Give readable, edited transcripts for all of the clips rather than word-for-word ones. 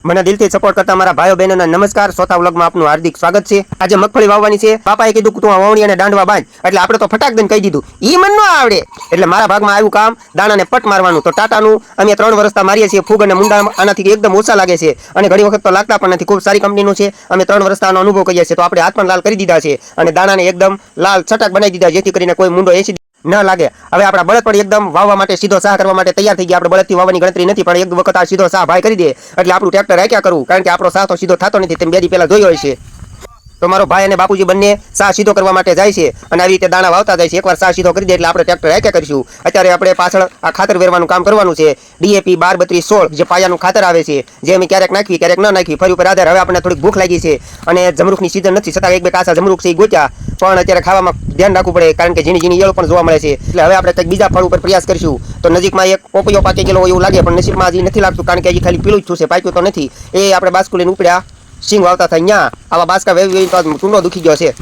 મને દિલથી સપોર્ટ કરતા મારા ભાઈઓ બહેનોને નમસ્કાર. ચોથા વ્લોગમાં આપનું હાર્દિક સ્વાગત છે. આજે મગફળી વાવવાની છે. પાપાએ કીધું કે તું વાવણી અને દાંડવા બાંધ, એટલે આપણે તો ફટાક દઈને કહી દીધું ઈ મન ન આવડે. એટલે મારા ભાગમાં આવ્યું કામ દાણાને પટ મારવાનું. તો ટાટાનું અમે 3 વર્ષથી મારીએ છીએ. ફૂગ અને મુંડા આનાથી એકદમ ઓછા લાગે છે અને ઘણી વખત તો લાગતા પણ નથી. ખૂબ સારી કંપનીનું છે. અમે 3 વર્ષથી આનો અનુભવ કરીએ છીએ. તો આપણે હાથ પણ લાલ કરી દીધા છે અને દાણાને એકદમ લાલ છટાક બનાવી દીધા, જેથી કરીને કોઈ મુંડો એસી ન લાગે. હવે આપણા બળદ પણ એકદમ વાવવા માટે સીધો સાહ કરવા માટે તૈયાર થઈ ગયા. આપણે બળદથી વાવવાની ગણતરી નથી, પણ એક વખત આ સીધો સાહ ભાઈ કરી દે એટલે આપણું ટ્રેક્ટર રાખ્યા કરવું, કારણ કે આપણો સાહ તો સીધો થતો નથી. તેમ 2 દી પહેલા જોયો હશે. તો મારો ભાઈ અને બાપુજી બંને સાહ સીધો કરવા માટે જાય છે અને આવી રીતે દાણા વાવતા જાય છે. એકવાર સાહ સીધો કરી દે એટલે આપણે ટ્રેક્ટર રાખ્યા કરીશું. અત્યારે આપણે પાછળ આ ખાતર વેરવાનું કામ કરવાનું છે. ડીએપી 12 32 16 જે પાયાનું ખાતર આવે છે, જે અમે ક્યારેક નાખવી ક્યારેક ન નાખવી, ફરી ઉપર આધાર. હવે આપણને થોડીક ભૂખ લાગી છે અને જમરૂખની સીઝન નથી, છતાં 1-2 કાસા જમરૂખ છે એ ગોત્યા, પણ અત્યારે ખાવામાં ધ્યાન રાખવું પડે, કારણ કે ઝીણી ઝીણી ઈયળો પણ જોવા મળે છે. એટલે હવે આપણે કંઈક બીજા ફળ ઉપર પ્રયાસ કરીશું. તો નજીકમાં એક પોપૈયો પાકી ગયેલો એવું લાગે, પણ નસીબમાં હજી નથી લાગતું, કારણ કે હજી ખાલી પીળું જ થયું છે, પાક્યું તો નથી. એ આપણે બાસ્કુલીને ઉપડ્યા સિંગ વાવતા થાય ત્યાં આવા બાસકા વેવી તો ટૂંડો દુખી ગયો છે.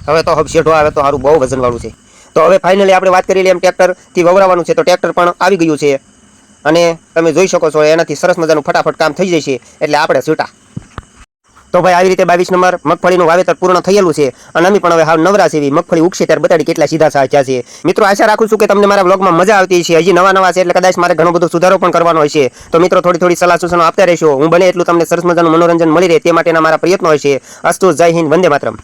હવે તો શેઢો આવે તો સારું, બહુ વજન વાળું છે. તો હવે ફાઇનલી આપણે વાત કરી લઈએ એમ ટ્રેક્ટરથી વવરાવાનું છે. તો ટ્રેક્ટર પણ આવી ગયું છે અને તમે જોઈ શકો છો એનાથી સરસ મજાનું ફટાફટ કામ થઈ જાય છે. એટલે આપણે છૂટા. તો ભાઈ આવી રીતે 22 નંબર મગફળીનું વાવેતર પૂર્ણ થયેલું છે અને અમે પણ હવે હાવ નવરા છે. મગફળી ઉગશે ત્યારે બતાડી કેટલા સીધા સાચા છે. મિત્રો આશા રાખું છું કે તમને મારા બ્લોગમાં મજા આવતી છે. હજી નવા છે એટલે કદાચ મારે ઘણો બધો સુધારો પણ કરવાનો હોય છે. તો મિત્રો થોડી સલાહ સૂચનો આપતા રહેશો. હું બને એટલું તમને સરસ મજાનું મનોરંજન મળી રહે તે માટેના મારા પ્રયત્નો હોય છે. અસ્તુ, જય હિન્દ, વંદે માતરમ.